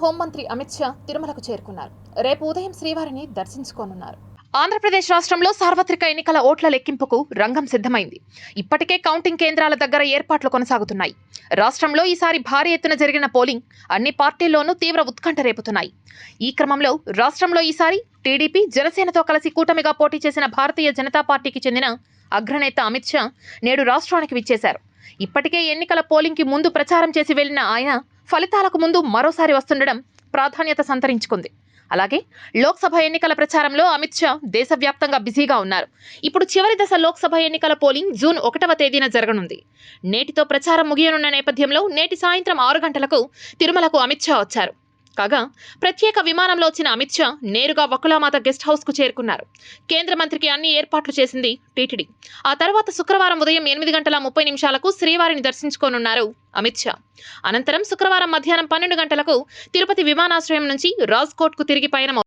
హోంమంత్రి అమిత్ షా తిరుమలకు చేరుకున్నారు. రేపు ఉదయం శ్రీవారిని దర్శించుకోనున్నారు. ఆంధ్రప్రదేశ్ రాష్ట్రంలో సార్వత్రిక ఎన్నికల ఓట్ల లెక్కింపుకు రంగం సిద్ధమైంది. ఇప్పటికే కౌంటింగ్ కేంద్రాల దగ్గర ఏర్పాట్లు కొనసాగుతున్నాయి. రాష్ట్రంలో ఈసారి భారీ ఎత్తున జరిగిన పోలింగ్ అన్ని పార్టీల్లోనూ తీవ్ర ఉత్కంఠ రేపుతున్నాయి. ఈ క్రమంలో రాష్ట్రంలో ఈసారి టీడీపీ, జనసేనతో కలిసి కూటమిగా పోటీ చేసిన భారతీయ జనతా పార్టీకి చెందిన అగ్రనేత అమిత్ షా నేడు రాష్ట్రానికి విచ్చేశారు. ఇప్పటికే ఎన్నికల పోలింగ్కి ముందు ప్రచారం చేసి వెళ్లిన ఆయన ఫలితాలకు ముందు మరోసారి వస్తుండడం ప్రాధాన్యత సంతరించుకుంది. అలాగే లోక్సభ ఎన్నికల ప్రచారంలో అమిత్ షా దేశవ్యాప్తంగా బిజీగా ఉన్నారు. ఇప్పుడు చివరి దశ లోక్సభ ఎన్నికల పోలింగ్ జూన్ 1వ తేదీన జరగనుంది. నేటితో ప్రచారం ముగియనున్న నేపథ్యంలో నేటి సాయంత్రం 6 గంటలకు తిరుమలకు అమిత్ షా వచ్చారు. కాగా ప్రత్యేక విమానంలో వచ్చిన అమిత్ షా నేరుగా వకులామాత గెస్ట్ హౌస్ కు చేరుకున్నారు. కేంద్ర మంత్రికి అన్ని ఏర్పాట్లు చేసింది టీటీడీ. ఆ తర్వాత శుక్రవారం ఉదయం 8:30 శ్రీవారిని దర్శించుకోనున్నారు అమిత్ షా. అనంతరం శుక్రవారం మధ్యాహ్నం 12 గంటలకు తిరుపతి విమానాశ్రయం నుంచి రాజ్కోట్ కు తిరిగి పయనం